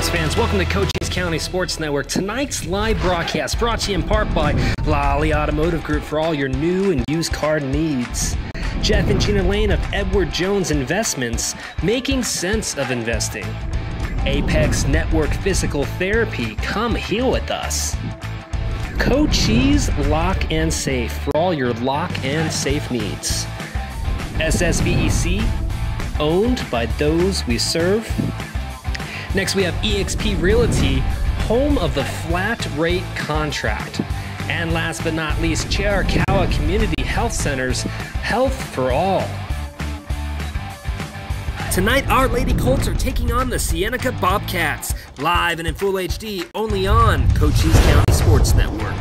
sports fans, welcome to Cochise County Sports Network. Tonight's live broadcast brought to you in part by Lally Automotive Group for all your new and used car needs. Jeff and Gina Lane of Edward Jones Investments, making sense of investing. Apex Network Physical Therapy, come heal with us. Cochise Lock and Safe for all your lock and safe needs. SSVEC, owned by those we serve. Next, we have eXp Realty, home of the flat rate contract. And last but not least, Chiricahua Community Health Center's Health for All. Tonight, our Lady Colts are taking on the Cienega Bobcats, live and in full HD, only on Cochise County Sports Network.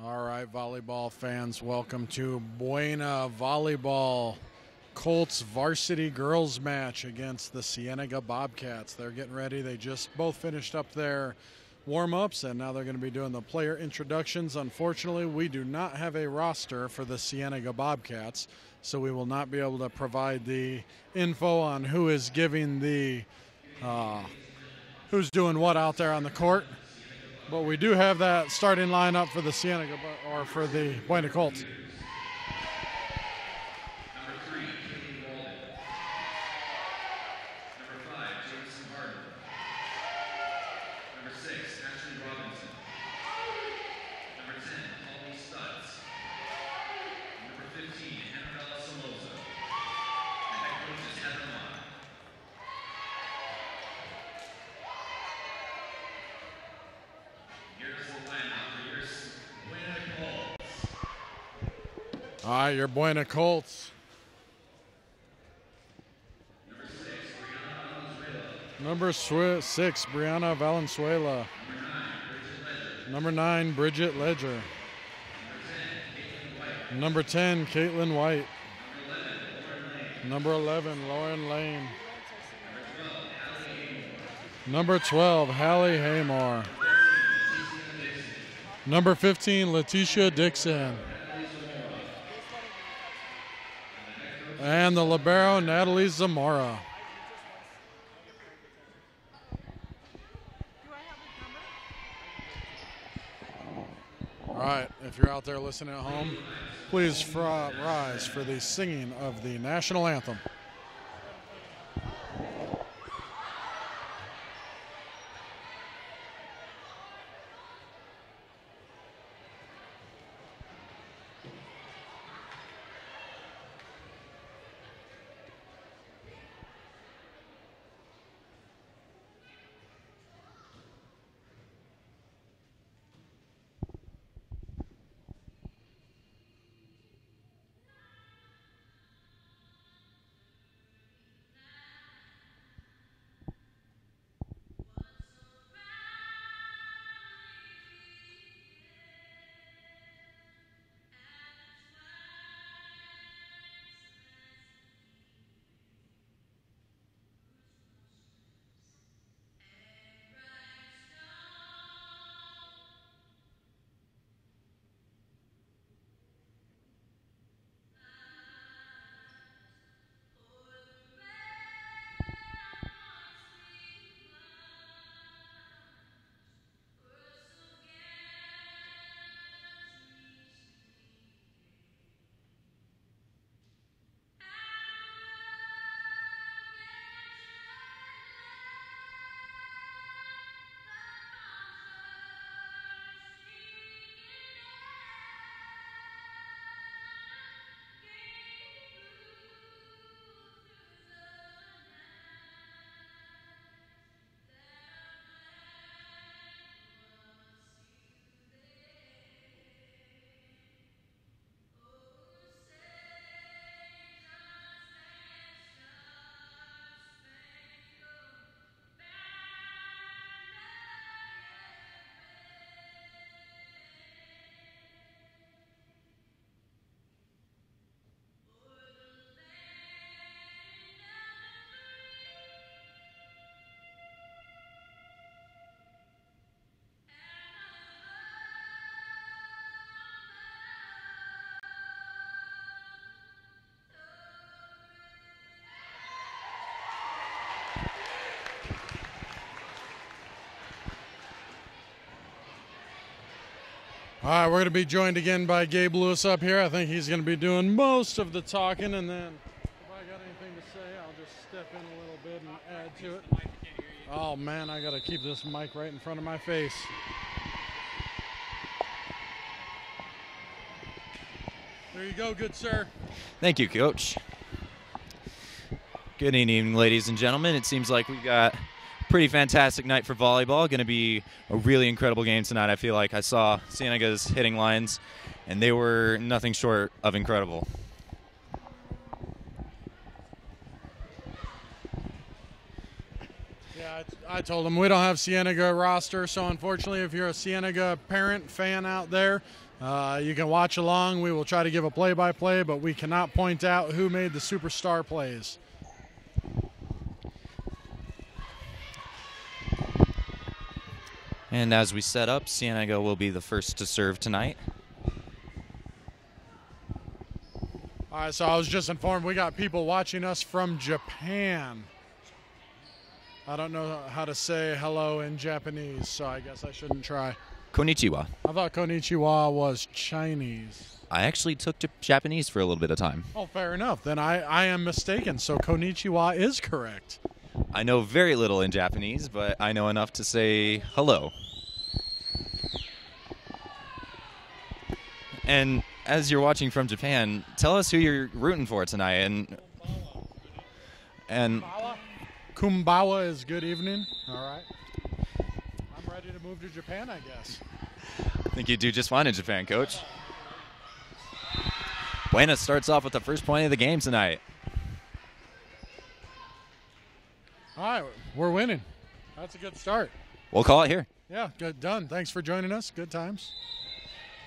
All right, volleyball fans, welcome to Buena Volleyball. Colts varsity girls match against the Cienega Bobcats. They're getting ready. They just both finished up their warm-ups, and now they're going to be doing the player introductions. Unfortunately, we do not have a roster for the Cienega Bobcats, so we will not be able to provide the info on who is giving the who's doing what out there on the court. But we do have that starting lineup for the Cienega, or for the Buena Colts. Number 3, Kaylee Walden. Number 5, Jameson Harden. Number 6, Ashley Robinson. Number 10, Holly Stutz. Number 15, Annabella Somoza. And head coach is Heather Mott. All right, your Buena Colts. Number 6, Brianna Valenzuela. Number 9, Bridget Ledger. Number 10, Caitlin White. Number 11, Lauren Lane. Number 12, Hallie Haymore. Number 15, Letitia Dixon. And the libero, Natalie Zamora. All right, if you're out there listening at home, please rise for the singing of the national anthem. All right, we're going to be joined again by Gabe Lewis up here. I think he's going to be doing most of the talking, and then if I got anything to say, I'll just step in a little bit and add to it. Oh, man, I got to keep this mic right in front of my face. There you go, good sir. Thank you, Coach. Good evening, ladies and gentlemen. It seems like we've got a pretty fantastic night for volleyball. Going to be a really incredible game tonight. I feel like I saw Cienega's hitting lines, and they were nothing short of incredible. Yeah, I told them we don't have Cienega roster, so unfortunately if you're a Cienega parent, fan out there, you can watch along. We will try to give a play-by-play, but we cannot point out who made the superstar plays. And as we set up, Cienega will be the first to serve tonight. All right, so I was just informed we got people watching us from Japan. I don't know how to say hello in Japanese, so I guess I shouldn't try. Konnichiwa. I thought konnichiwa was Chinese. I actually took Japanese for a little bit of time. Oh, fair enough. Then I am mistaken, so konnichiwa is correct. I know very little in Japanese, but I know enough to say hello. And as you're watching from Japan, tell us who you're rooting for tonight. And Kumbawa is good evening. All right. I'm ready to move to Japan, I guess. I think you do just fine in Japan, Coach. Buena starts off with the first point of the game tonight. All right, we're winning. That's a good start. We'll call it here. Yeah, good done. Thanks for joining us. Good times.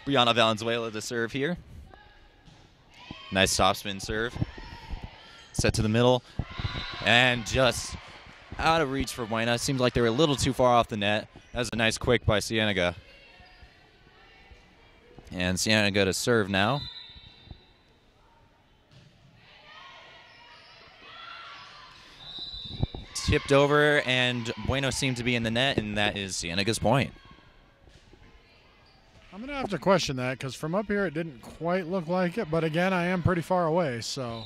Brianna Valenzuela to serve here. Nice topspin serve. Set to the middle. And just out of reach for Buena. Seems like they were a little too far off the net. That was a nice quick by Cienega. And Cienega to serve now. Tipped over, and Bueno seemed to be in the net, and that is Cienega's point. I'm going to have to question that because from up here it didn't quite look like it, but again, I am pretty far away, so.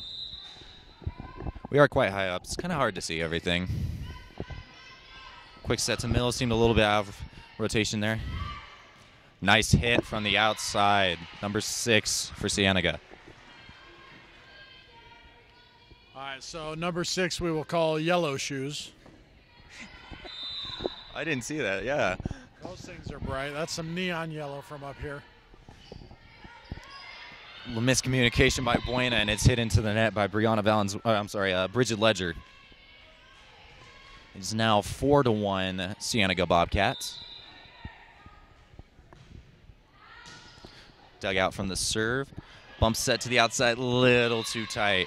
We are quite high up. It's kind of hard to see everything. Quick set to middle, seemed a little bit out of rotation there. Nice hit from the outside. Number 6 for Cienega. All right, so number 6 we will call Yellow Shoes. I didn't see that, yeah. Those things are bright. That's some neon yellow from up here. Miscommunication by Buena, and it's hit into the net by Brianna Bridget Ledger. It's now 4-1 Cienega Bobcats. Dug out from the serve. Bump set to the outside, little too tight.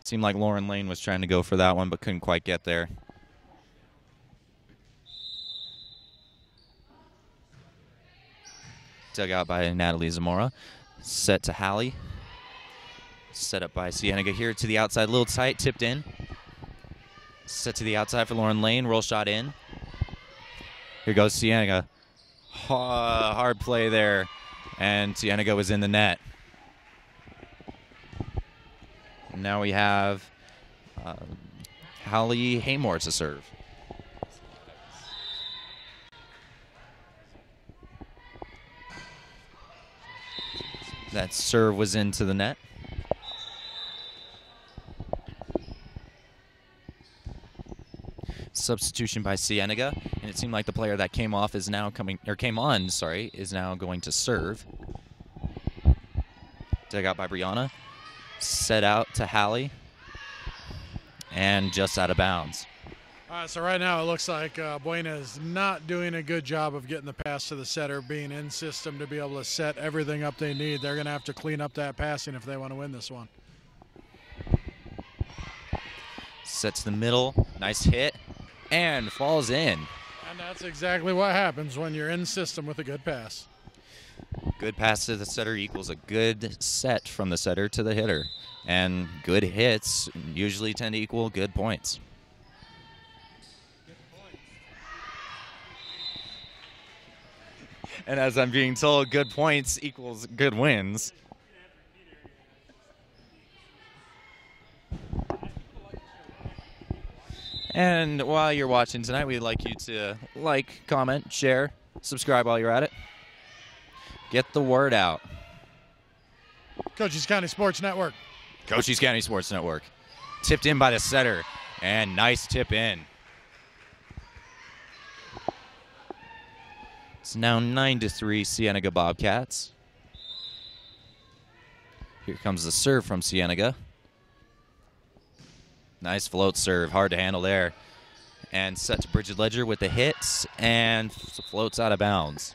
Seemed like Lauren Lane was trying to go for that one, but couldn't quite get there. Dug out by Natalie Zamora. Set to Hallie. Set up by Cienega here to the outside, a little tight, tipped in. Set to the outside for Lauren Lane, roll shot in. Here goes Cienega. Hard play there, and Cienega was in the net. And now we have Hallie Haymore to serve. That serve was into the net. Substitution by Cienega, and it seemed like the player that came off is now came on, is now going to serve. Dug out by Brianna. Set out to Hallie. And just out of bounds. All right, so right now it looks like Buena is not doing a good job of getting the pass to the setter, being in system to be able to set everything up they need. They're going to have to clean up that passing if they want to win this one. Set to the middle. Nice hit. And falls in. And that's exactly what happens when you're in system with a good pass. Good pass to the setter equals a good set from the setter to the hitter. And good hits usually tend to equal good points. And as I'm being told, good points equals good wins. And while you're watching tonight, we'd like you to like, comment, share, subscribe while you're at it. Get the word out. Cochise County Sports Network. Cochise County Sports Network. Tipped in by the setter. And nice tip in. It's now 9-3 Cienega Bobcats. Here comes the serve from Cienega. Nice float serve, hard to handle there. And set to Bridget Ledger with the hits and floats out of bounds.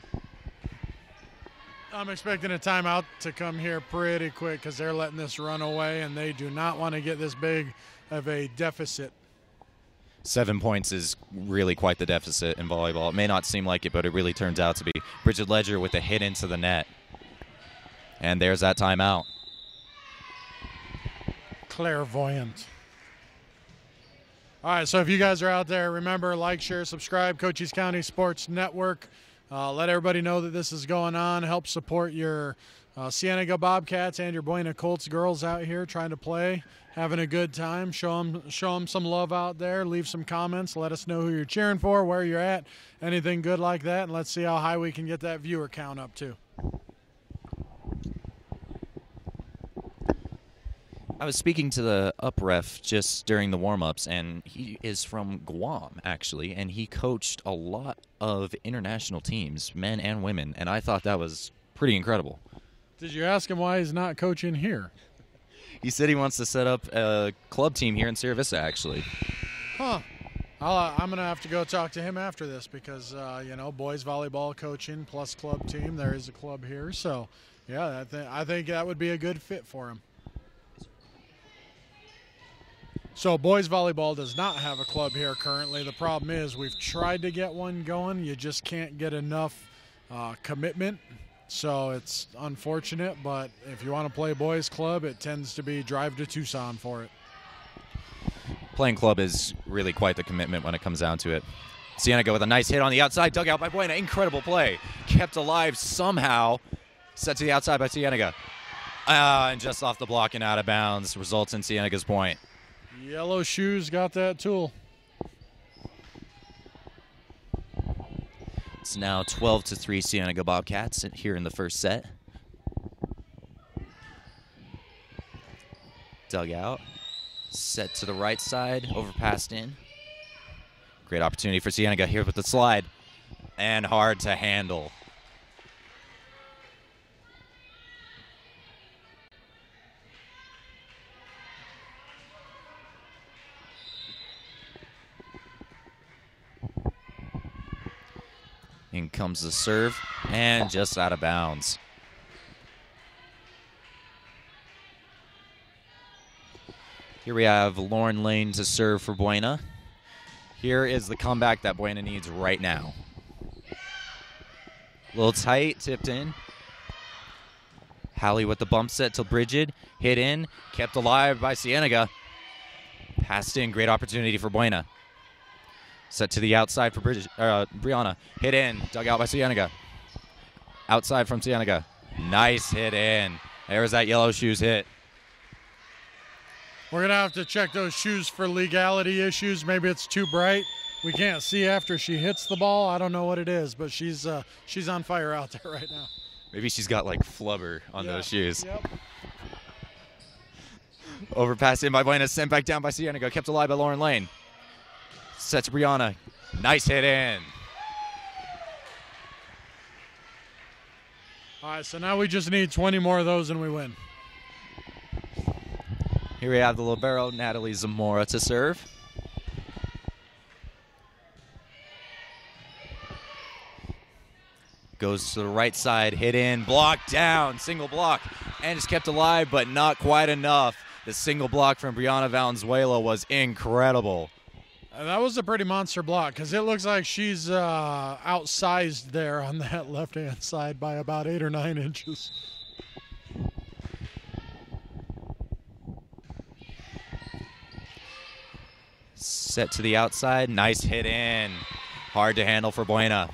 I'm expecting a timeout to come here pretty quick because they're letting this run away, and they do not want to get this big of a deficit. 7 points is really quite the deficit in volleyball. It may not seem like it, but it really turns out to be. Bridget Ledger with a hit into the net. And there's that timeout. Clairvoyant. All right, so if you guys are out there, remember, like, share, subscribe, Cochise County Sports Network. Let everybody know that this is going on. Help support your Cienega Bobcats and your Buena Colts girls out here trying to play, having a good time. Show them some love out there. Leave some comments. Let us know who you're cheering for, where you're at, anything good like that, and let's see how high we can get that viewer count up to. I was speaking to the up ref just during the warm-ups, and he is from Guam, actually, and he coached a lot of international teams, men and women, and I thought that was pretty incredible. Did you ask him why he's not coaching here? He said he wants to set up a club team here in Sierra Vista, actually. Huh. I'm going to have to go talk to him after this because, boys volleyball coaching plus club team, there is a club here. So, yeah, I think that would be a good fit for him. So boys volleyball does not have a club here currently. The problem is we've tried to get one going. You just can't get enough commitment. So it's unfortunate, but if you want to play boys club, it tends to be drive to Tucson for it. Playing club is really quite the commitment when it comes down to it. Cienega with a nice hit on the outside, dug out by Buena. Incredible play. Kept alive somehow. Set to the outside by Cienega. And just off the block and out of bounds. Results in Cienega's point. Yellow Shoes got that tool. It's now 12-3 Cienega Bobcats here in the first set. Dug out. Set to the right side, overpassed in. Great opportunity for Cienega here with the slide. And hard to handle. In comes the serve, and just out of bounds. Here we have Lauren Lane to serve for Buena. Here is the comeback that Buena needs right now. A little tight, tipped in. Hallie with the bump set to Bridget. Hit in, kept alive by Cienega. Passed in, great opportunity for Buena. Set to the outside for Brianna. Hit in, dug out by Cienega. Outside from Cienega. Nice hit in. There's that Yellow Shoes hit. We're going to have to check those shoes for legality issues. Maybe it's too bright. We can't see after she hits the ball. I don't know what it is, but she's on fire out there right now. Maybe she's got like flubber on those shoes. Yep. Overpass in by Buena, sent back down by Cienega. Kept alive by Lauren Lane. Set to Brianna. Nice hit in. All right, so now we just need 20 more of those and we win. Here we have the libero, Natalie Zamora, to serve. Goes to the right side, hit in, blocked down, single block, and is kept alive, but not quite enough. The single block from Brianna Valenzuela was incredible. That was a pretty monster block because it looks like she's outsized there on that left-hand side by about 8 or 9 inches. Set to the outside, nice hit in. Hard to handle for Buena.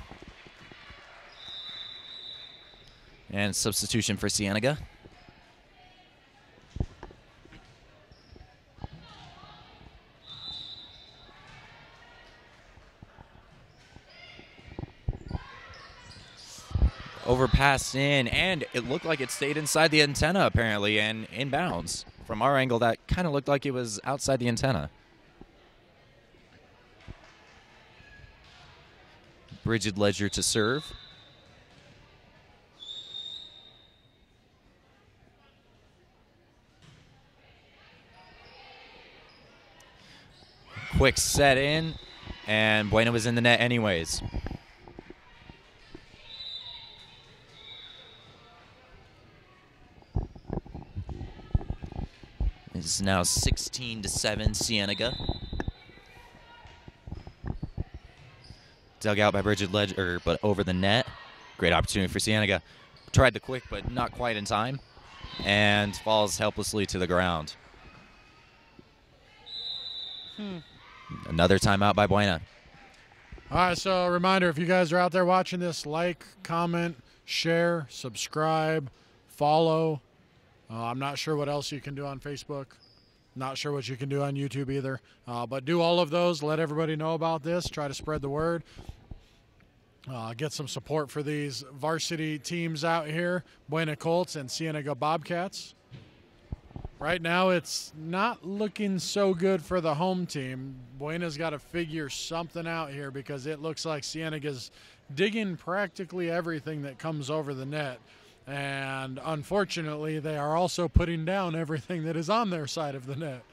And substitution for Cienega. Overpassed in, and it looked like it stayed inside the antenna apparently and inbounds. From our angle, that kind of looked like it was outside the antenna. Bridget Ledger to serve. Quick set in, and Buena was in the net anyways. It's now 16-7 Cienega. Dug out by Bridget Ledger, but over the net. Great opportunity for Cienega. Tried the quick, but not quite in time. And falls helplessly to the ground. Another timeout by Buena. All right, so a reminder, if you guys are out there watching this, like, comment, share, subscribe, follow. I'm not sure what else you can do on Facebook. Not sure what you can do on YouTube either. But do all of those. Let everybody know about this. Try to spread the word. Get some support for these varsity teams out here, Buena Colts and Cienega Bobcats. Right now it's not looking so good for the home team. Buena's got to figure something out here because it looks like Cienega's digging practically everything that comes over the net. And unfortunately, they are also putting down everything that is on their side of the net.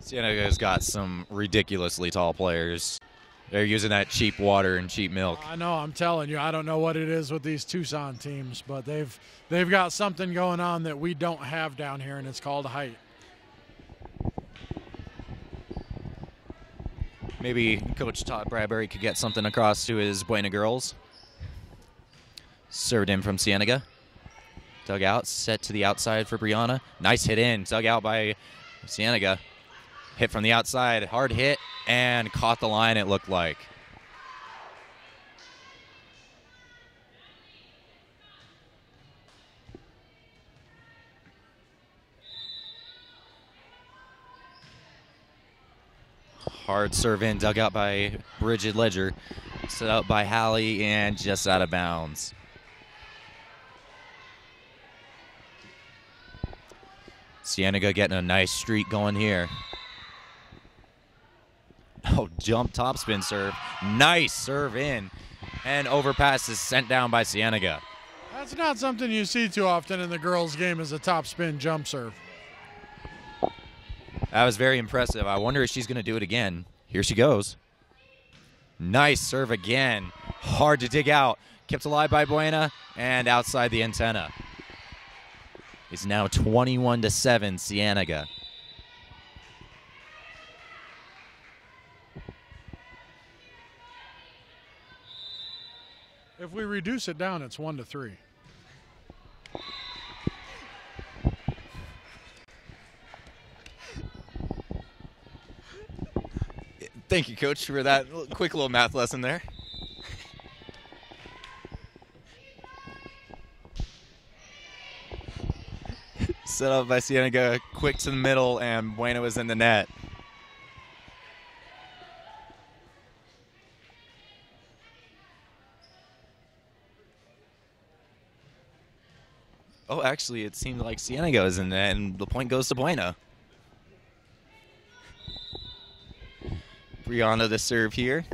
Cienega's got some ridiculously tall players. They're using that cheap water and cheap milk. I know, I'm telling you, I don't know what it is with these Tucson teams, but they've got something going on that we don't have down here, and it's called height. Maybe Coach Todd Bradbury could get something across to his Buena girls. Served in from Cienega. Dug out, set to the outside for Brianna. Nice hit in, dug out by Cienega. Hit from the outside, hard hit, and caught the line, it looked like. Hard serve in, dug out by Bridget Ledger. Set up by Hallie, and just out of bounds. Cienega getting a nice streak going here. Oh, jump topspin serve. Nice serve in. And overpass is sent down by Cienega. That's not something you see too often in the girls' game, is a topspin jump serve. That was very impressive. I wonder if she's going to do it again. Here she goes. Nice serve again. Hard to dig out. Kept alive by Buena and outside the antenna. It's now 21-7 Cienega. If we reduce it down, it's 1-3. Thank you, Coach, for that quick little math lesson there. Set up by Cienega, quick to the middle, and Buena was in the net. Oh, actually, it seemed like Cienega was in there, and the point goes to Buena. Brianna to serve here.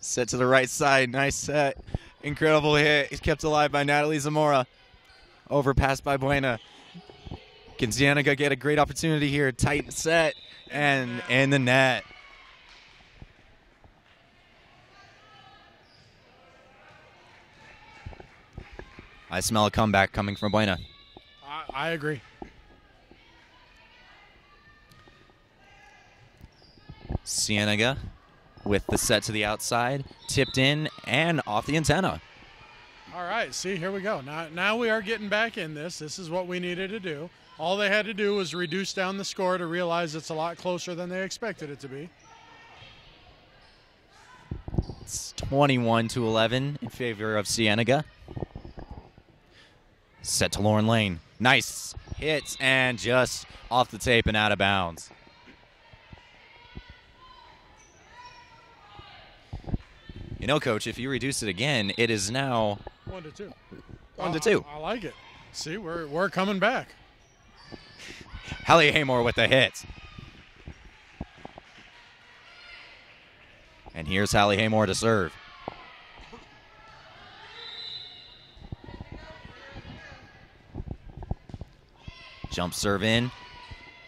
Set to the right side. Nice set. Incredible hit. He's kept alive by Natalie Zamora. Overpassed by Buena. Can Cienega get a great opportunity here? Tight set. And in the net. I smell a comeback coming from Buena. I agree. Cienega with the set to the outside, tipped in and off the antenna. All right, see, here we go. Now we are getting back in this. This is what we needed to do. All they had to do was reduce down the score to realize it's a lot closer than they expected it to be. It's 21-11 in favor of Cienega. Set to Lauren Lane. Nice hits and just off the tape and out of bounds. You know, Coach, if you reduce it again, it is now 1-2. 1-2. I like it. See, we're coming back. Hallie Haymore with the hit. And here's Hallie Haymore to serve. Jump serve in.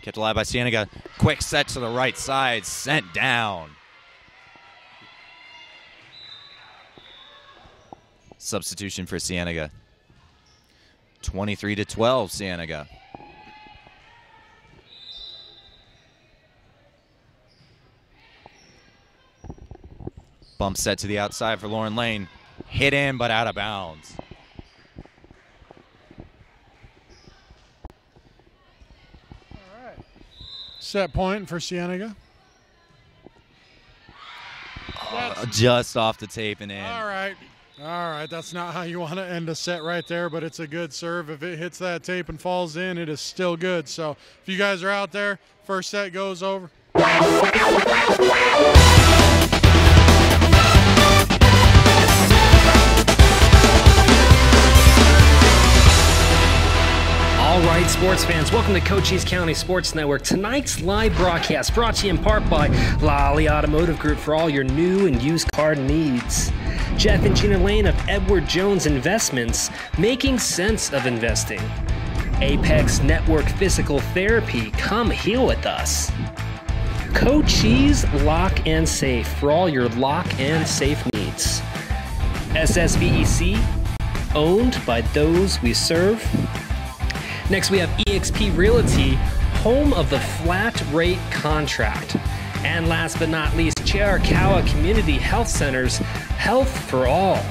Kept alive by Cienega. Quick set to the right side. Sent down. Substitution for Cienega. 23-12 Cienega. Bump set to the outside for Lauren Lane. Hit in, but out of bounds. All right. Set point for Cienega. Just off the tape and in. All right. All right. That's not how you want to end a set right there, but it's a good serve. If it hits that tape and falls in, it is still good. So if you guys are out there, first set goes over. All right, sports fans, welcome to Cochise County Sports Network. Tonight's live broadcast brought to you in part by Lally Automotive Group for all your new and used car needs. Jeff and Gina Lane of Edward Jones Investments, making sense of investing. Apex Network Physical Therapy, come heal with us. Cochise Lock and Safe for all your lock and safe needs. SSVEC, owned by those we serve. Next, we have eXp Realty, home of the flat rate contract. And last but not least, Chiricahua Community Health Center's Health for All.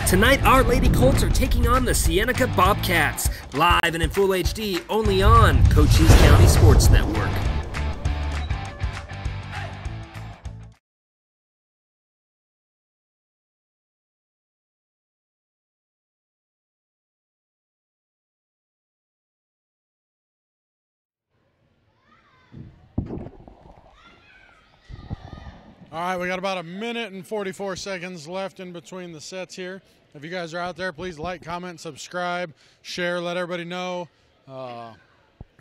Tonight, our Lady Colts are taking on the Cienega Bobcats, live and in full HD, only on Cochise County Sports Network. All right, we got about 1 minute and 44 seconds left in between the sets here. If you guys are out there, please like, comment, subscribe, share, let everybody know.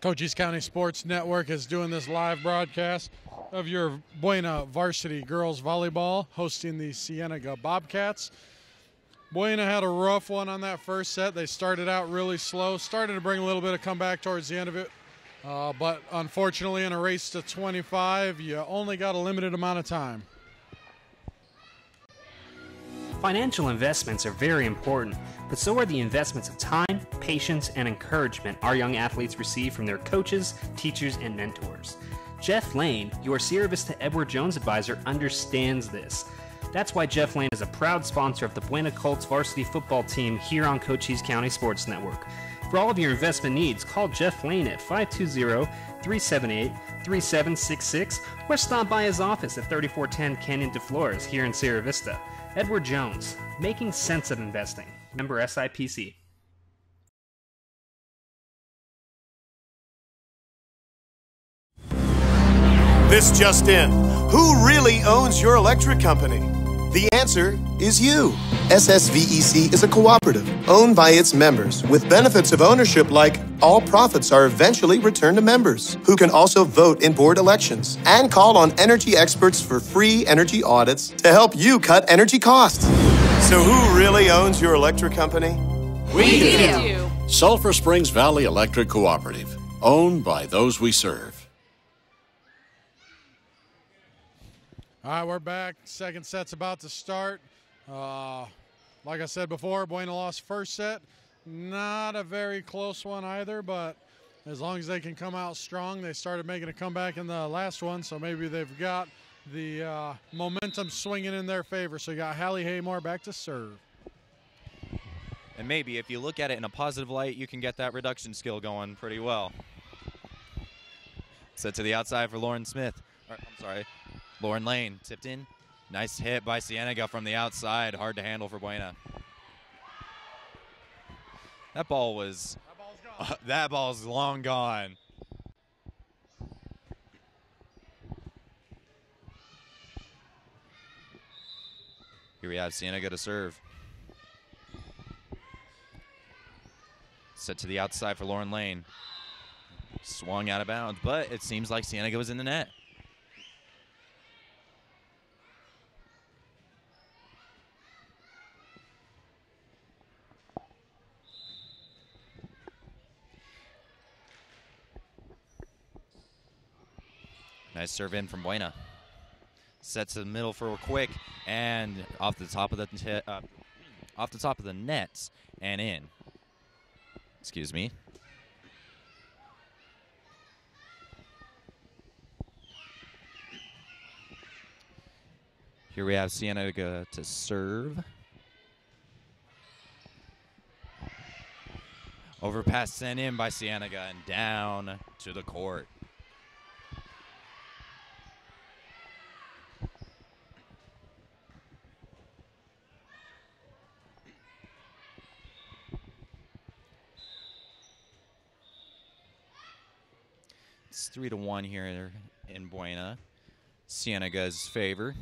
Cochise County Sports Network is doing this live broadcast of your Buena varsity girls volleyball, hosting the Cienega Bobcats. Buena had a rough one on that first set. They started out really slow, started to bring a little bit of comeback towards the end of it. But unfortunately, in a race to 25, you only got a limited amount of time. Financial investments are very important, but so are the investments of time, patience, and encouragement our young athletes receive from their coaches, teachers, and mentors. Jeff Lane, your Sierra Vista Edward Jones advisor, understands this. That's why Jeff Lane is a proud sponsor of the Buena Colts varsity football team here on Cochise County Sports Network. For all of your investment needs, call Jeff Lane at 520-378-3766 or stop by his office at 3410 Canyon de Flores here in Sierra Vista. Edward Jones, making sense of investing. Member SIPC. This just in. Who really owns your electric company? The answer is you. SSVEC is a cooperative owned by its members with benefits of ownership like all profits are eventually returned to members who can also vote in board elections and call on energy experts for free energy audits to help you cut energy costs. So who really owns your electric company? We do. Sulphur Springs Valley Electric Cooperative, owned by those we serve. All right, we're back. Second set's about to start. Like I said before, Buena lost first set. Not a very close one either, but as long as they can come out strong, they started making a comeback in the last one, so maybe they've got the momentum swinging in their favor. So you got Hallie Haymore back to serve. And maybe if you look at it in a positive light, you can get that reduction skill going pretty well. Set to the outside for Lauren Smith. I'm sorry. Lauren Lane tipped in. Nice hit by Cienega from the outside. Hard to handle for Buena. That ball was... that ball's long gone. Here we have Cienega to serve. Set to the outside for Lauren Lane. Swung out of bounds, but it seems like Cienega was in the net. Nice serve in from Buena. Sets to the middle for a quick, and off the top of the net and in. Excuse me. Here we have Cienega to serve. Overpass sent in by Cienega and down to the court. It's 3-1 here in Buena. Cienega's favor.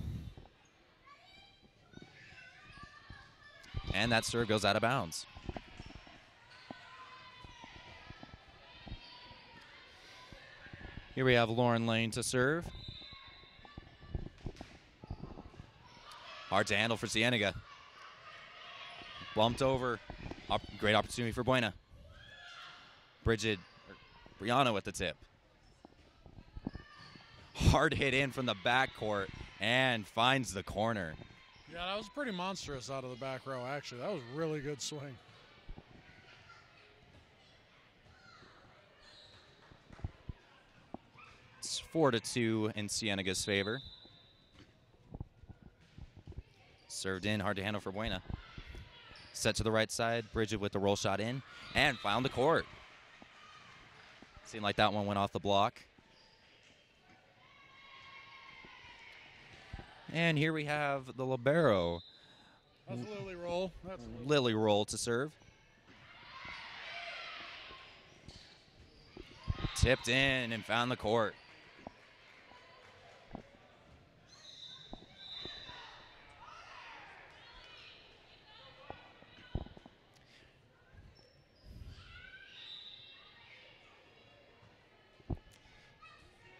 And that serve goes out of bounds. Here we have Lauren Lane to serve. Hard to handle for Cienega. Bumped over. Great opportunity for Buena. Brianna with the tip. Hard hit in from the backcourt and finds the corner. Yeah, that was pretty monstrous out of the back row, actually. That was a really good swing. It's 4-2 in Cienega's favor. Served in, hard to handle for Buena. Set to the right side, Bridget with the roll shot in, and found the court. Seemed like that one went off the block. And here we have the libero. That's Lily Roll. Lily Roll to serve. Tipped in and found the court.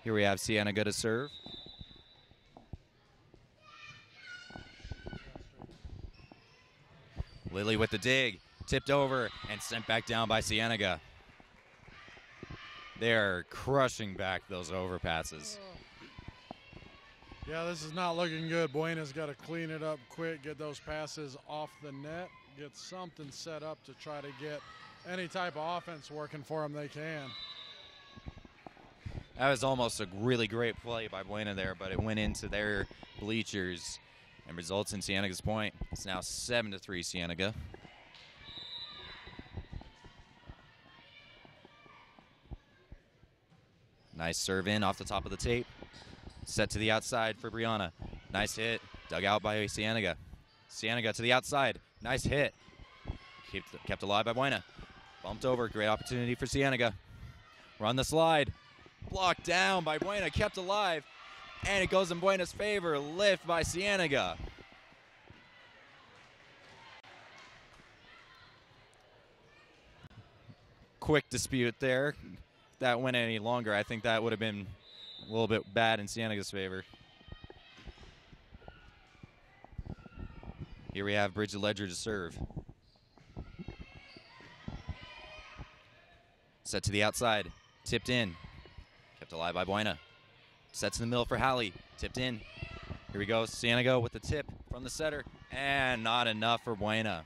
Here we have Cienega to serve. Lily with the dig, tipped over and sent back down by Cienega. They're crushing back those overpasses. Yeah, this is not looking good. Buena's got to clean it up quick, get those passes off the net, get something set up to try to get any type of offense working for them they can. That was almost a really great play by Buena there, but it went into their bleachers and results in Cienega's point. It's now 7-3 Cienega. Nice serve in off the top of the tape. Set to the outside for Brianna. Nice hit. Dug out by Cienega. Cienega to the outside. Nice hit. Kept alive by Buena. Bumped over. Great opportunity for Cienega. Run the slide. Blocked down by Buena. Kept alive. And it goes in Buena's favor. Lift by Cienega. Quick dispute there. If that went any longer, I think that would have been a little bit bad in Cienega's favor. Here we have Bridget Ledger to serve. Set to the outside. Tipped in. Kept alive by Buena. Sets in the middle for Hallie. Tipped in. Here we go. Cienega with the tip from the setter. And not enough for Buena.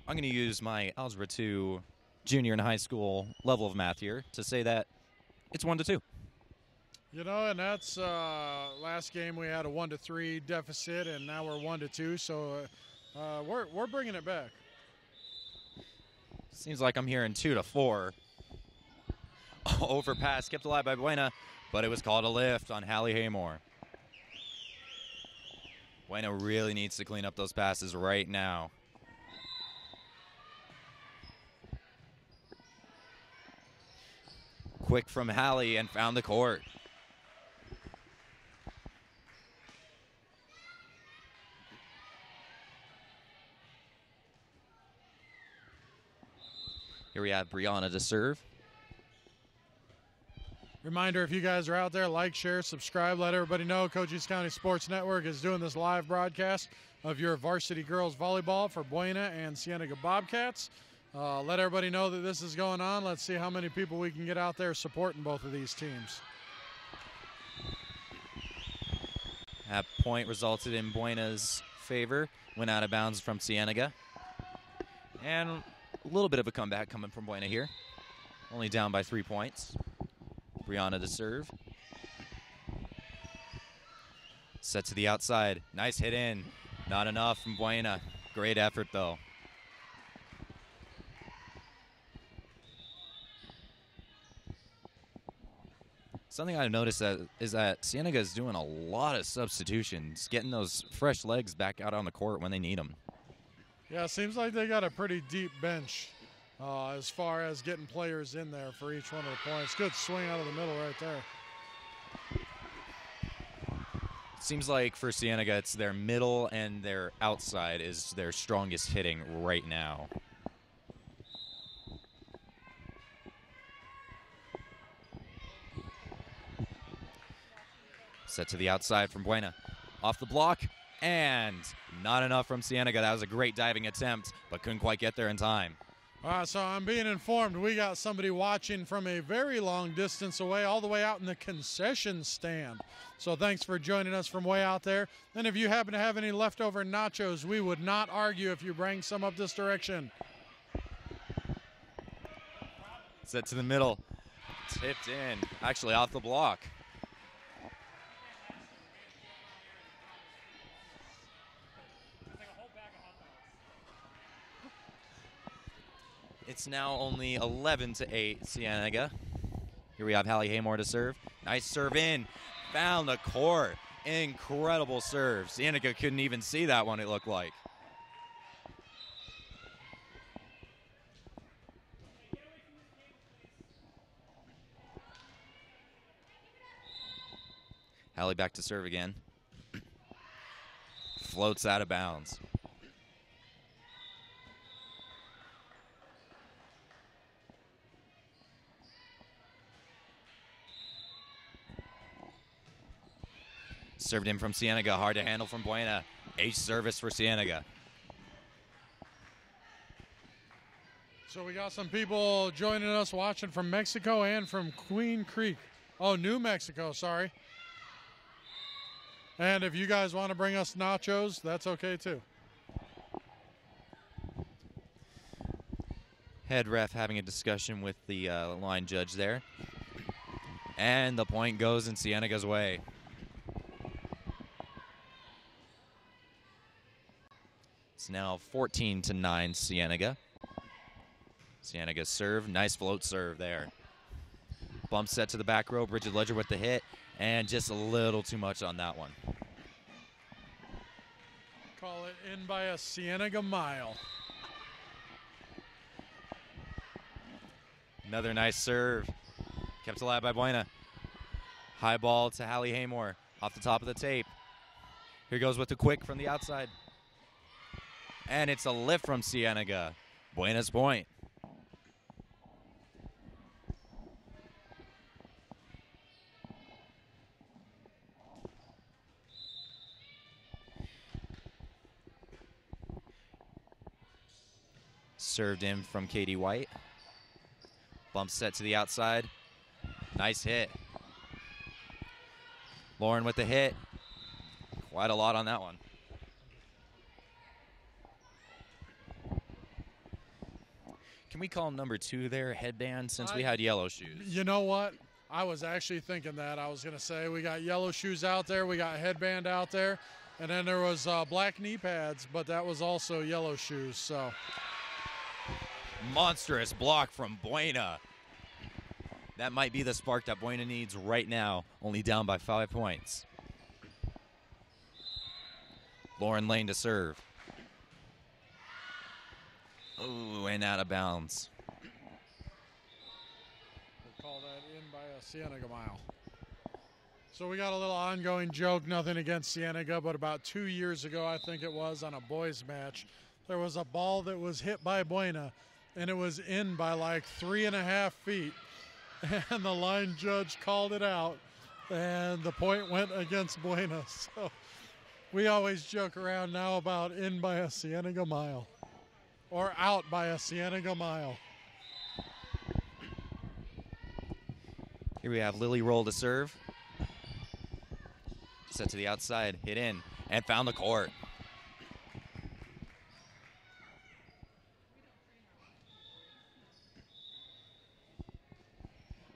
I'm going to use my Algebra 2 junior and high school level of math here to say that it's 1-2. You know, and that's last game we had a 1-3 deficit, and now we're 1-2. So we're bringing it back. Seems like I'm hearing 2-4. Overpass kept alive by Buena, but it was called a lift on Hallie Haymore. Buena really needs to clean up those passes right now. Quick from Hallie and found the court. Here we have Brianna to serve. Reminder, if you guys are out there, like, share, subscribe, let everybody know Cochise County Sports Network is doing this live broadcast of your varsity girls volleyball for Buena and Cienega Bobcats. Let everybody know that this is going on. Let's see how many people we can get out there supporting both of these teams. That point resulted in Buena's favor. Went out of bounds from Cienega. And a little bit of a comeback coming from Buena here. Only down by 3 points. Brianna to serve. Set to the outside. Nice hit in. Not enough from Buena. Great effort, though. Something I've noticed is that Cienega is doing a lot of substitutions, getting those fresh legs back out on the court when they need them. Yeah, it seems like they got a pretty deep bench as far as getting players in there for each one of the points. Good swing out of the middle right there. Seems like for Cienega, it's their middle and their outside is their strongest hitting right now. Set to the outside from Buena. Off the block, and not enough from Cienega. That was a great diving attempt, but couldn't quite get there in time. So I'm being informed we got somebody watching from a very long distance away, all the way out in the concession stand. So thanks for joining us from way out there. And if you happen to have any leftover nachos, we would not argue if you bring some up this direction. Set to the middle. Tipped in. Actually off the block. It's now only 11-8 Cienega. Here we have Hallie Haymore to serve. Nice serve in. Found the court. Incredible serve. Cienega couldn't even see that one, it looked like. Hallie back to serve again. Floats out of bounds. Served in from Cienega, hard to handle from Buena. Ace service for Cienega. So we got some people joining us watching from Mexico and from Queen Creek. Oh, New Mexico, sorry. And if you guys want to bring us nachos, that's okay too. Head ref having a discussion with the line judge there. And the point goes in Cienega's way. It's now 14-9 Cienega. Cienega's serve, nice float serve there. Bump set to the back row, Bridget Ledger with the hit, and just a little too much on that one. Call it in by a Cienega mile. Another nice serve. Kept alive by Buena. High ball to Hallie Haymore off the top of the tape. Here goes with the quick from the outside. And it's a lift from Cienega. Buena's point. Served in from Katie White. Bump set to the outside. Nice hit. Lauren with the hit. Quite a lot on that one. Can we call number 2 there headband since we had yellow shoes? You know what? I was actually thinking that. I was going to say we got yellow shoes out there, we got headband out there, and then there was black knee pads, but that was also yellow shoes. So monstrous block from Buena. That might be the spark that Buena needs right now, only down by 5 points. Lauren Lane to serve. Ooh, and out of bounds. We'll call that in by a Cienega mile. So we got a little ongoing joke, nothing against Cienega, but about 2 years ago, I think it was, on a boys match, there was a ball that was hit by Buena, and it was in by like 3.5 feet. And the line judge called it out, and the point went against Buena. So we always joke around now about in by a Cienega mile, or out by a Cienega mile. Here we have Lily Roll to serve. Set to the outside, hit in, and found the court.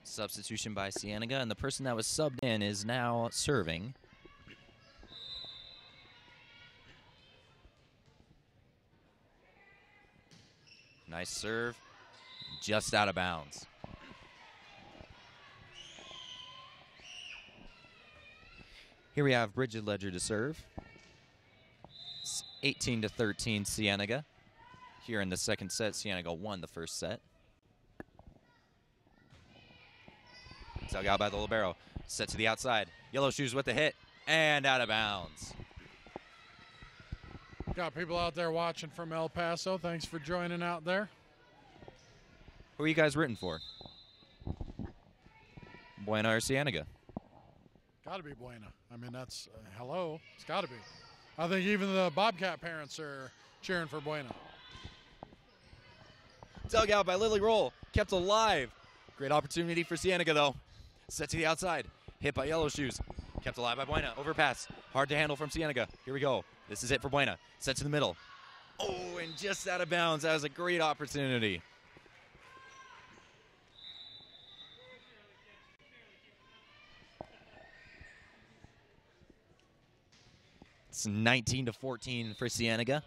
Substitution by Cienega, and the person that was subbed in is now serving. Nice serve, just out of bounds. Here we have Bridget Ledger to serve. It's 18-13 Cienega. Here in the second set, Cienega won the first set. Dug out by the libero. Set to the outside. Yellow shoes with the hit. And out of bounds. Got people out there watching from El Paso. Thanks for joining out there. Who are you guys rooting for? Buena or Cienega? Got to be Buena. I mean, that's, hello. It's got to be. I think even the Bobcat parents are cheering for Buena. Dug out by Lily Roll. Kept alive. Great opportunity for Cienega, though. Set to the outside. Hit by Yellow Shoes. Kept alive by Buena. Overpass. Hard to handle from Cienega. Here we go. This is it for Buena. Set to the middle. Oh, and just out of bounds. That was a great opportunity. It's 19-14 for Cienega.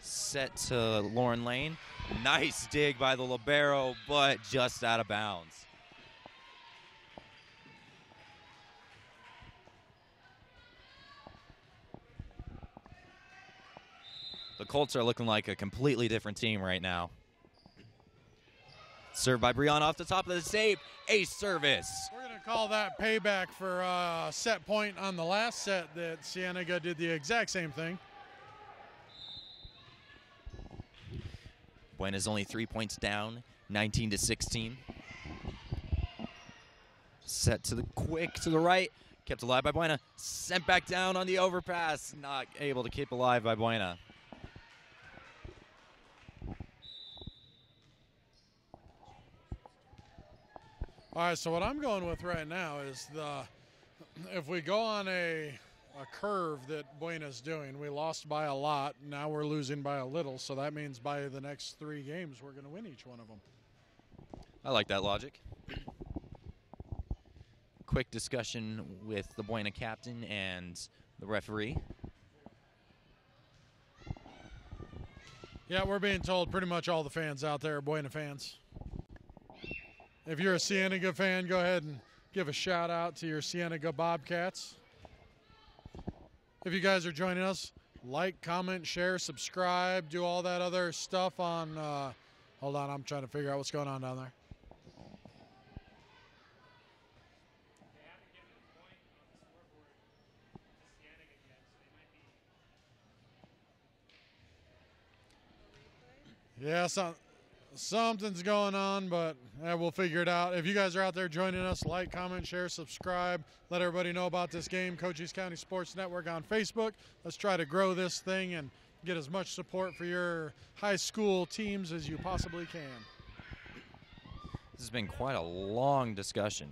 Set to Lauren Lane. Nice dig by the libero, but just out of bounds. The Colts are looking like a completely different team right now. Served by Breon off the top of the tape. Ace service. We're going to call that payback for a set point on the last set that Cienega did the exact same thing. Buena's only 3 points down, 19-16. Set to the quick to the right. Kept alive by Buena. Sent back down on the overpass. Not able to keep alive by Buena. All right, so what I'm going with right now is if we go on a curve that Buena's doing, we lost by a lot, now we're losing by a little, so that means by the next 3 games we're going to win each one of them. I like that logic. Quick discussion with the Buena captain and the referee. Yeah, we're being told pretty much all the fans out there are Buena fans. If you're a Cienega fan, go ahead and give a shout out to your Cienega Bobcats. If you guys are joining us, like, comment, share, subscribe, do all that other stuff on, hold on, I'm trying to figure out what's going on down there. Yeah, something's going on, but we'll figure it out. If you guys are out there joining us, like, comment, share, subscribe. Let everybody know about this game. Cochise County Sports Network on Facebook. Let's try to grow this thing and get as much support for your high school teams as you possibly can. This has been quite a long discussion.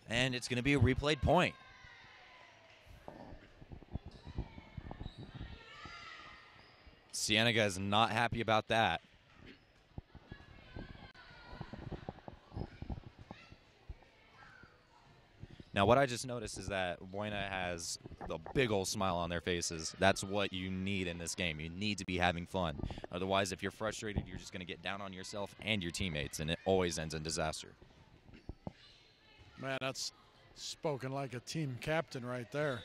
And it's going to be a replayed point. Cienega is not happy about that. Now, what I just noticed is that Buena has the big old smile on their faces. That's what you need in this game. You need to be having fun. Otherwise, if you're frustrated, you're just going to get down on yourself and your teammates, and it always ends in disaster. Man, that's spoken like a team captain right there.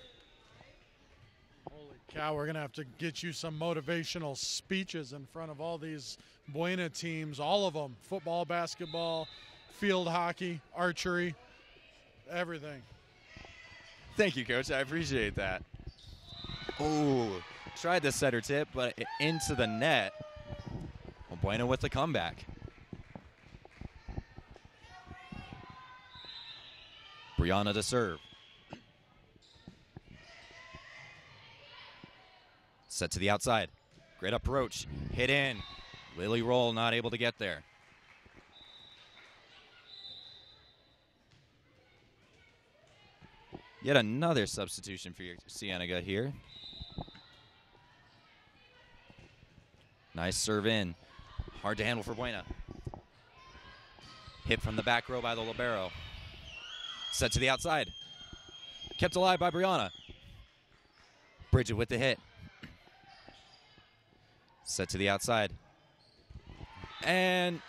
Holy cow, we're going to have to get you some motivational speeches in front of all these Buena teams, all of them. Football, basketball, field hockey, archery. Everything. Thank you, Coach. I appreciate that. Oh, tried the setter tip, but into the net. Well, Buena with the comeback. Brianna to serve. Set to the outside. Great approach. Hit in. Lily Roll not able to get there. Yet another substitution for your Cienega here. Nice serve in. Hard to handle for Buena. Hit from the back row by the libero. Set to the outside. Kept alive by Brianna. Bridget with the hit. Set to the outside. And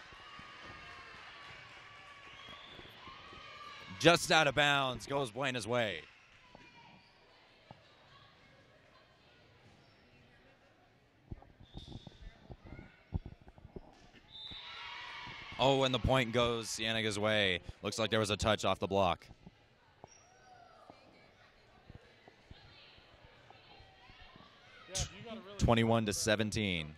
just out of bounds goes Buena's way. Oh, and the point goes Cienega's way. Looks like there was a touch off the block. Yeah, you gotta really 21 to 17.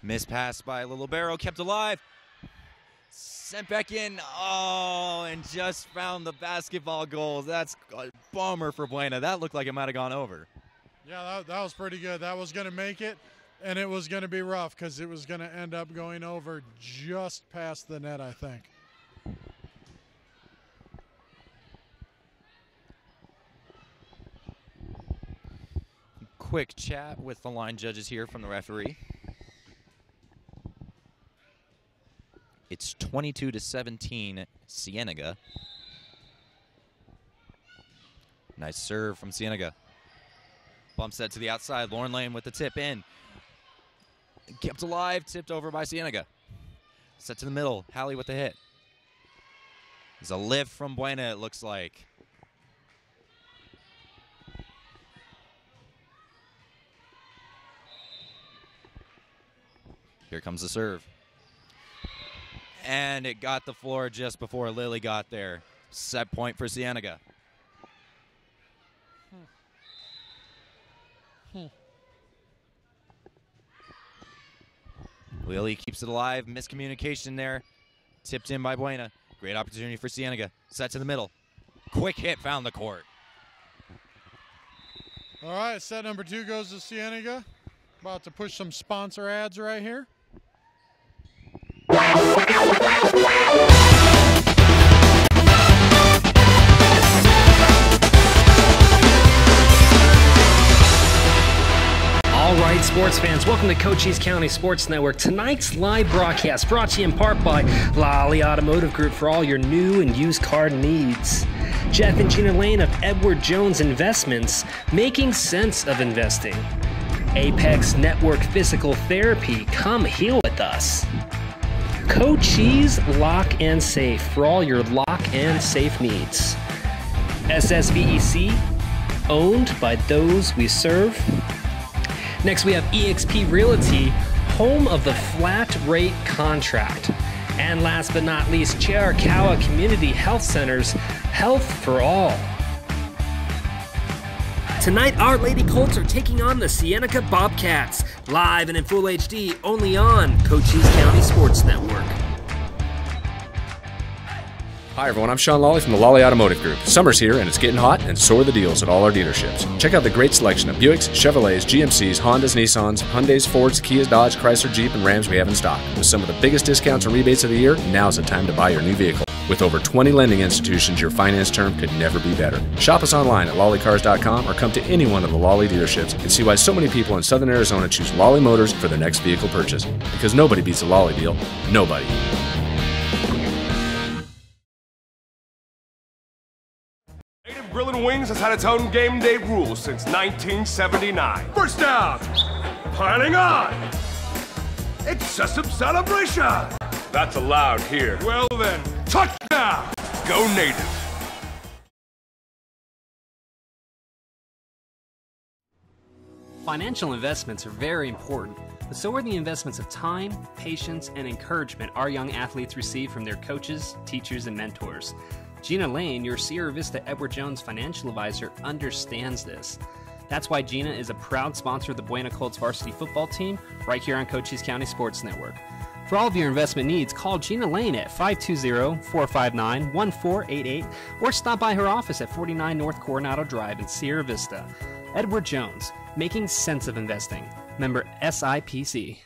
Missed pass by Libero, kept alive. Sent back in. Oh, and just found the basketball goals. That's a bummer for Buena. That looked like it might have gone over. Yeah, that was pretty good. That was going to make it, and it was going to be rough because it was going to end up going over just past the net, I think. Quick chat with the line judges here from the referee. It's 22 to 17, Cienega. Nice serve from Cienega. Bump set to the outside. Lauren Lane with the tip in. Kept alive, tipped over by Cienega. Set to the middle. Hallie with the hit. There's a lift from Buena, it looks like. Here comes the serve. And it got the floor just before Lily got there. Set point for Cienega. Lily keeps it alive. Miscommunication there. Tipped in by Buena. Great opportunity for Cienega. Set to the middle. Quick hit, found the court. All right, set number 2 goes to Cienega. About to push some sponsor ads right here. All right, sports fans, welcome to Cochise County Sports Network. Tonight's live broadcast brought to you in part by Lally Automotive Group for all your new and used car needs. Jeff and Gina Lane of Edward Jones Investments, making sense of investing. Apex Network Physical Therapy, come heal with us. Cochise Lock and Safe for all your lock and safe needs. SSVEC, owned by those we serve. Next, we have eXp Realty, home of the flat rate contract. And last but not least, Chiricahua Community Health Centers, health for all. Tonight, our Lady Colts are taking on the Cienega Bobcats, live and in full HD, only on Cochise County Sports Network. Hi everyone, I'm Sean Lawley from the Lawley Automotive Group. Summer's here and it's getting hot, and so are the deals at all our dealerships. Check out the great selection of Buicks, Chevrolets, GMCs, Hondas, Nissans, Hyundais, Fords, Kias, Dodge, Chrysler, Jeep, and Rams we have in stock. With some of the biggest discounts and rebates of the year, now's the time to buy your new vehicle. With over 20 lending institutions, your finance term could never be better. Shop us online at lawleycars.com or come to any one of the Lawley dealerships and see why so many people in Southern Arizona choose Lawley Motors for their next vehicle purchase. Because nobody beats a Lawley deal. Nobody. Native Grill and Wings has had its own game day rules since 1979. First down, piling on. It's just a celebration. That's allowed here. Well then, touchdown. Go Native. Financial investments are very important, but so are the investments of time, patience, and encouragement our young athletes receive from their coaches, teachers, and mentors. Gina Lane, your Sierra Vista Edward Jones financial advisor, understands this. That's why Gina is a proud sponsor of the Buena Colts varsity football team right here on Cochise County Sports Network. For all of your investment needs, call Gina Lane at 520-459-1488 or stop by her office at 49 North Coronado Drive in Sierra Vista. Edward Jones, making sense of investing. Member SIPC.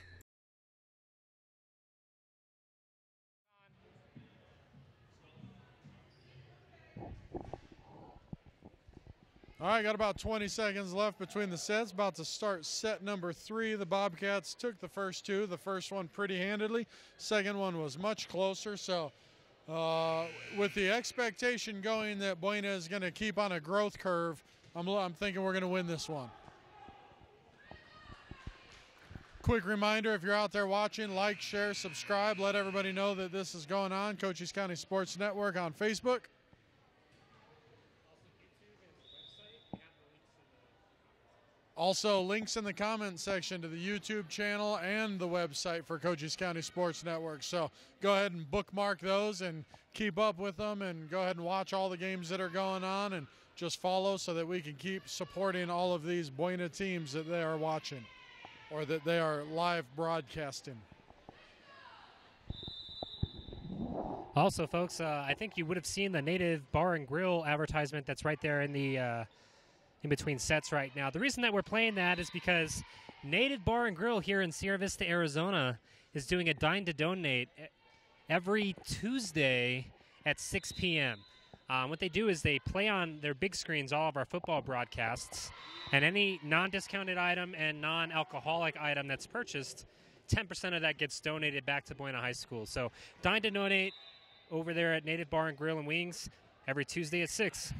All right, got about 20 seconds left between the sets. About to start set number 3. The Bobcats took the first two. The first one pretty handedly. Second one was much closer. So with the expectation going that Buena is going to keep on a growth curve, I'm thinking we're going to win this one. Quick reminder, if you're out there watching, like, share, subscribe. Let everybody know that this is going on. Cochise County Sports Network on Facebook. Also, links in the comment section to the YouTube channel and the website for Cochise County Sports Network. So go ahead and bookmark those and keep up with them, and go ahead and watch all the games that are going on, and just follow so that we can keep supporting all of these Buena teams that they are watching or that they are live broadcasting. Also, folks, I think you would have seen the Native Bar and Grill advertisement that's right there in the in between sets right now. The reason that we're playing that is because Native Bar and Grill here in Sierra Vista, Arizona is doing a Dine to Donate every Tuesday at 6 p.m. What they do is they play on their big screens all of our football broadcasts, and any non-discounted item and non-alcoholic item that's purchased, 10% of that gets donated back to Buena High School. So Dine to Donate over there at Native Bar and Grill and Wings every Tuesday at 6.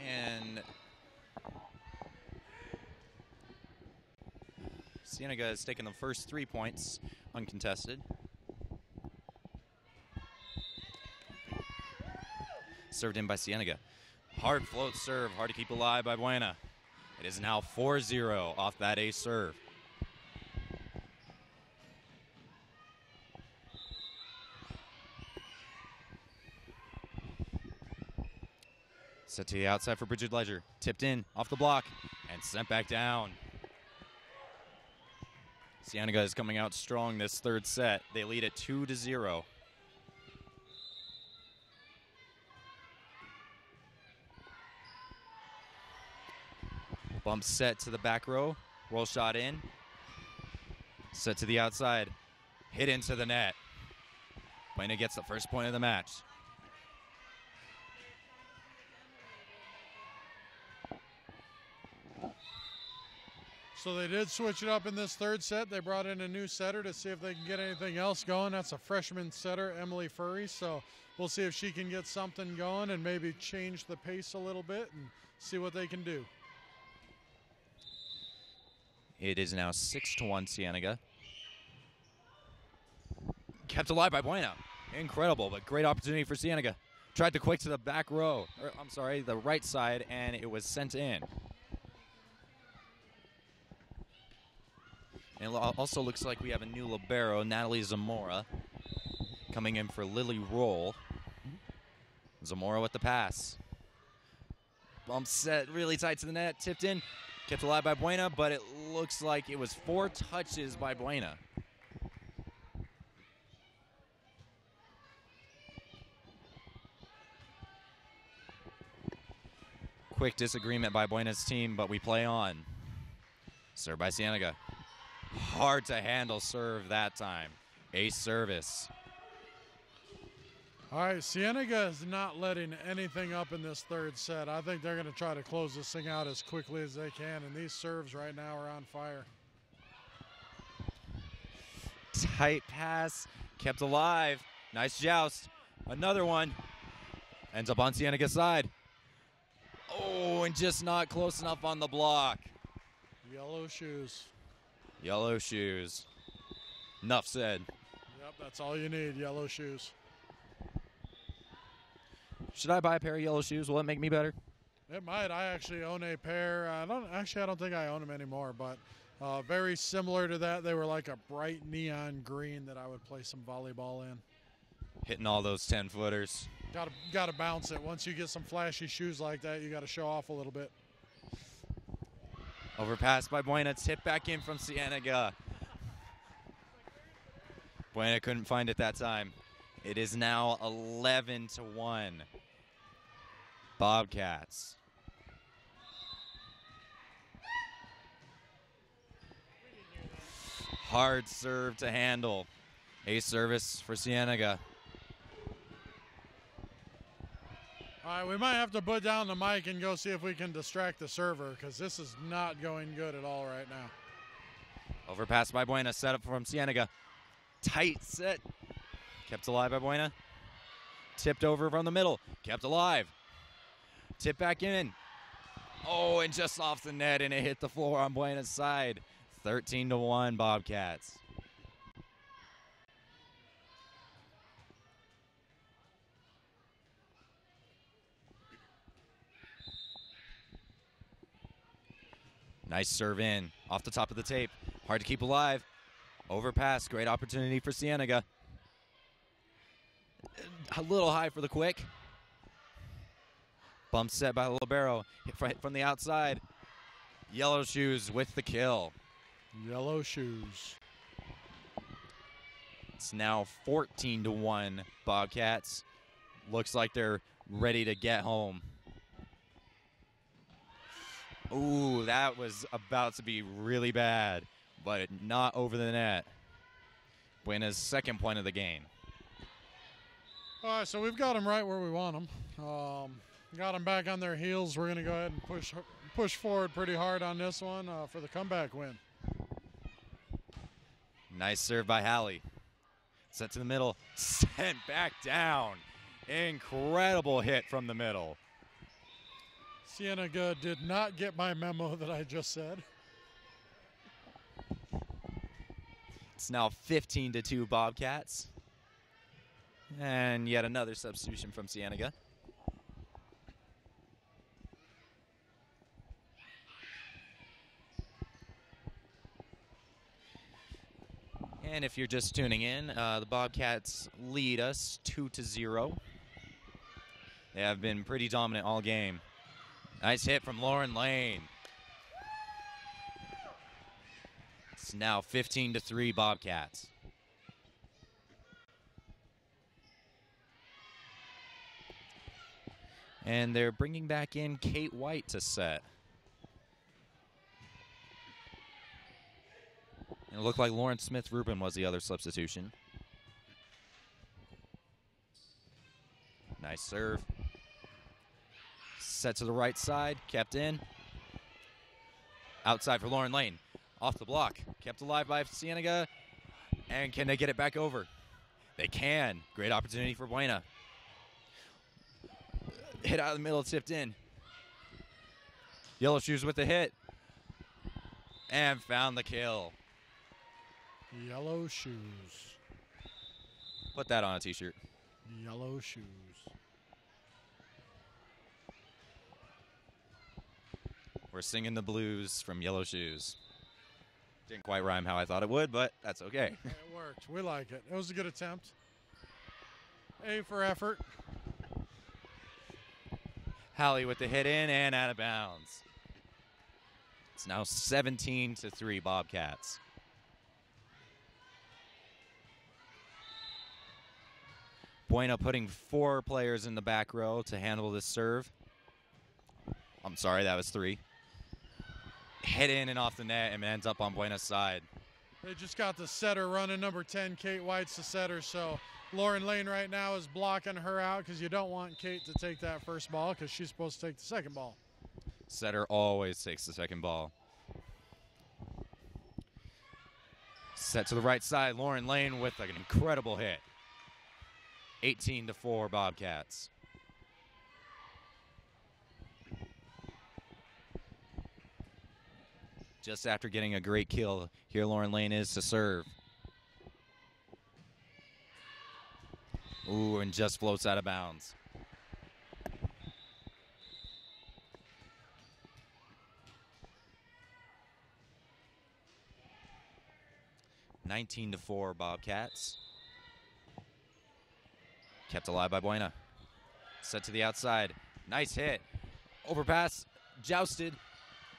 And Cienega has taken the first 3 points uncontested. Served in by Cienega. Hard float serve, hard to keep alive by Buena. It is now 4-0 off that ace serve. Set to the outside for Bridget Ledger. Tipped in, off the block, and sent back down. Cienega is coming out strong this third set. They lead at 2-0. Bump set to the back row. Roll shot in. Set to the outside. Hit into the net. Buena gets the first point of the match. So they did switch it up in this third set. They brought in a new setter to see if they can get anything else going. That's a freshman setter, Emily Furry. So we'll see if she can get something going and maybe change the pace a little bit and see what they can do. It is now 6-1 Cienega. Kept alive by Buena. Incredible, but great opportunity for Cienega. Tried the quick to the back row, or I'm sorry, the right side, and it was sent in. And it also looks like we have a new libero, Natalie Zamora, coming in for Lily Roll. Zamora with the pass. Bump set really tight to the net, tipped in. Kept alive by Buena, but it looks like it was 4 touches by Buena. Quick disagreement by Buena's team, but we play on. Serve by Cienega. Hard to handle serve that time. Ace service. All right, Cienega is not letting anything up in this third set. I think they're going to try to close this thing out as quickly as they can, and these serves right now are on fire. Tight pass, kept alive. Nice joust. Another one. Ends up on Cienega's side. Oh, and just not close enough on the block. Yellow shoes. Yellow shoes. Enough said. Yep, that's all you need, yellow shoes. Should I buy a pair of yellow shoes? Will it make me better? It might. I actually own a pair. I don't think I own them anymore, but very similar to that. They were like a bright neon green that I would play some volleyball in. Hitting all those 10-footers. Got to bounce it. Once you get some flashy shoes like that, you got to show off a little bit. Overpass by Buena. Tip back in from Cienega. Buena couldn't find it that time. It is now 11-1. Bobcats. Hard serve to handle. Ace service for Cienega. All right, we might have to put down the mic and go see if we can distract the server, because this is not going good at all right now. Overpass by Buena. Set up from Cienega. Tight set. Kept alive by Buena. Tipped over from the middle. Kept alive. Tip back in. Oh, and just off the net, and it hit the floor on Buena's side. 13-1 Bobcats. Nice serve in. Off the top of the tape. Hard to keep alive. Overpass. Great opportunity for Cienega. A little high for the quick. Bump set by Libero. Hit from the outside. Yellow shoes with the kill. Yellow shoes. It's now 14-1 Bobcats. Looks like they're ready to get home. Ooh, that was about to be really bad, but not over the net. Buena's second point of the game. All right, so we've got them right where we want them. Got them back on their heels. We're going to go ahead and push forward pretty hard on this one for the comeback win. Nice serve by Hallie. Set to the middle. Sent back down. Incredible hit from the middle. Cienega did not get my memo that I just said. It's now 15-2 Bobcats. And yet another substitution from Cienega. And if you're just tuning in, the Bobcats lead us 2-0. They have been pretty dominant all game. Nice hit from Lauren Lane. It's now 15-3 Bobcats. And they're bringing back in Kate White to set. And it looked like Lauren Smith-Rubin was the other substitution. Nice serve. Set to the right side, kept in. Outside for Lauren Lane. Off the block, kept alive by Cienega. And can they get it back over? They can. Great opportunity for Buena. Hit out of the middle, tipped in. Yellow shoes with the hit. And found the kill. Yellow shoes. Put that on a t-shirt. Yellow shoes. We're singing the blues from Yellow Shoes. Didn't quite rhyme how I thought it would, but that's okay. It worked. We like it. It was a good attempt. A for effort. Hallie with the hit in and out of bounds. It's now 17-3 Bobcats. Buena putting 4 players in the back row to handle this serve. I'm sorry, that was 3. Hit in and off the net and ends up on Buena's side. They just got the setter running, number 10, Kate White's the setter, so Lauren Lane right now is blocking her out because you don't want Kate to take that first ball because she's supposed to take the second ball. Setter always takes the second ball. Set to the right side, Lauren Lane with an incredible hit. 18-4 Bobcats. Just after getting a great kill, here Lauren Lane is to serve. Ooh, and just floats out of bounds. (19-4) Bobcats. Kept alive by Buena. Set to the outside. Nice hit. Overpass. Jousted.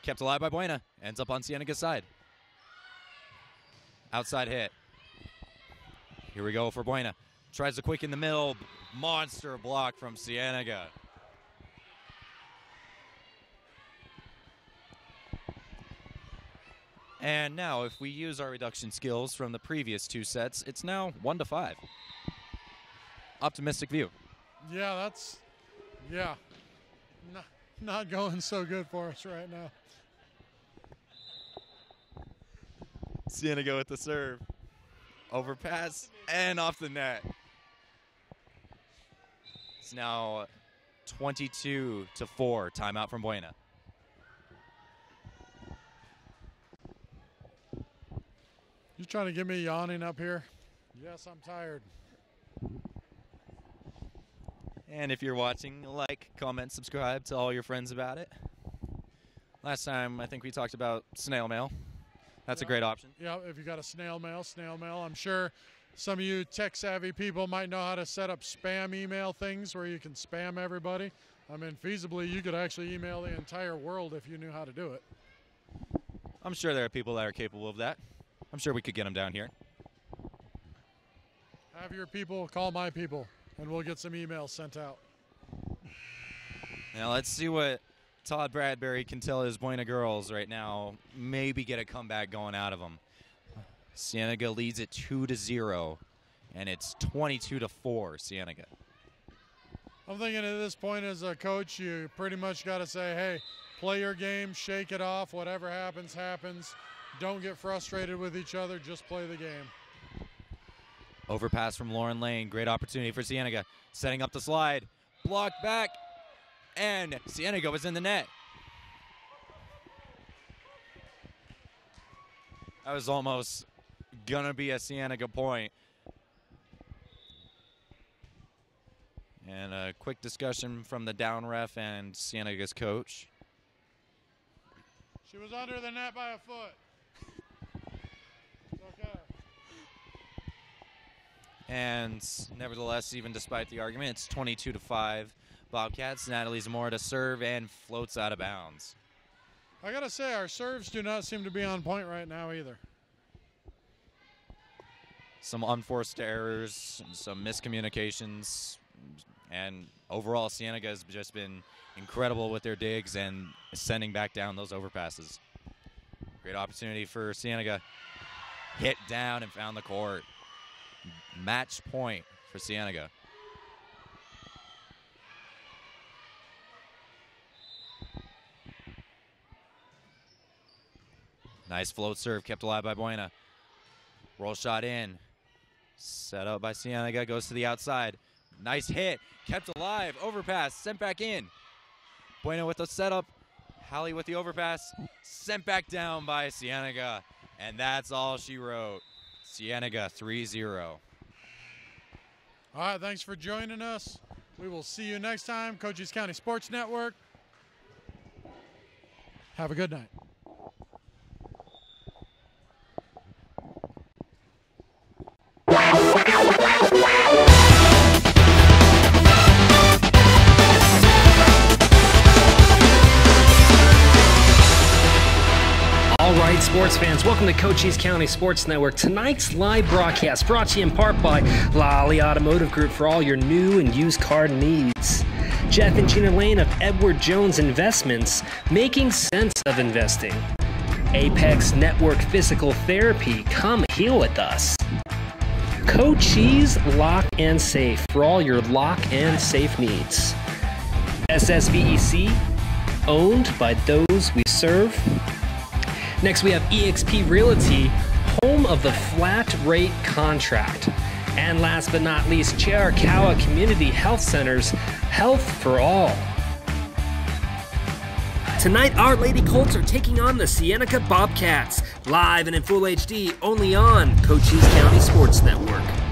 Kept alive by Buena. Ends up on Cienega's side. Outside hit. Here we go for Buena. Tries to quick in the middle. Monster block from Cienega. And now, if we use our reduction skills from the previous 2 sets, it's now 1-5. Optimistic view. Yeah, not going so good for us right now. Cienega with the serve. Overpass and off the net. It's now 22-4. Timeout from Buena. You trying to get me yawning up here? Yes, I'm tired. And if you're watching, like, comment, subscribe, tell all your friends about it. Last time, I think we talked about snail mail. That's a great option. Yeah, if you got a snail mail. I'm sure some of you tech-savvy people might know how to set up spam email things where you can spam everybody. I mean, feasibly, you could actually email the entire world if you knew how to do it. I'm sure there are people that are capable of that. I'm sure we could get them down here. Have your people call my people, and we'll get some emails sent out. Now let's see what Todd Bradbury can tell his Buena girls right now. Maybe get a comeback going out of them. Cienega leads it 2-0, and it's 22-4 Cienega. I'm thinking at this point as a coach, you pretty much got to say, hey, play your game, shake it off, whatever happens, happens. Don't get frustrated with each other, just play the game. Overpass from Lauren Lane, great opportunity for Cienega. Setting up the slide, blocked back, and Cienega was in the net. That was almost gonna be a Cienega point. And a quick discussion from the down ref and Cienega's coach. She was under the net by a foot. It's okay. And nevertheless, even despite the argument, it's 22-5 Bobcats. Natalie Zamora to serve and floats out of bounds. I gotta say, our serves do not seem to be on point right now either. Some unforced errors, some miscommunications, and overall Cienega has just been incredible with their digs and sending back down those overpasses. Great opportunity for Cienega. Hit down and found the court. Match point for Cienega. Nice float serve kept alive by Buena. Roll shot in. Set up by Cienega, goes to the outside. Nice hit, kept alive, overpass, sent back in. Buena with the setup. Hallie with the overpass, sent back down by Cienega. And that's all she wrote. Cienega 3-0. All right, thanks for joining us. We will see you next time. Cochise County Sports Network. Have a good night. sports fans, welcome to Cochise County Sports Network. Tonight's live broadcast brought to you in part by Lally Automotive Group for all your new and used car needs. Jeff and Gina Lane of Edward Jones Investments, making sense of investing. Apex Network Physical Therapy, come heal with us. Cochise Lock and Safe for all your lock and safe needs. SSVEC, owned by those we serve. Next, we have eXp Realty, home of the flat rate contract. And last but not least, Chiricahua Community Health Centers, health for all. Tonight, our Lady Colts are taking on the Cienega Bobcats, live and in full HD, only on Cochise County Sports Network.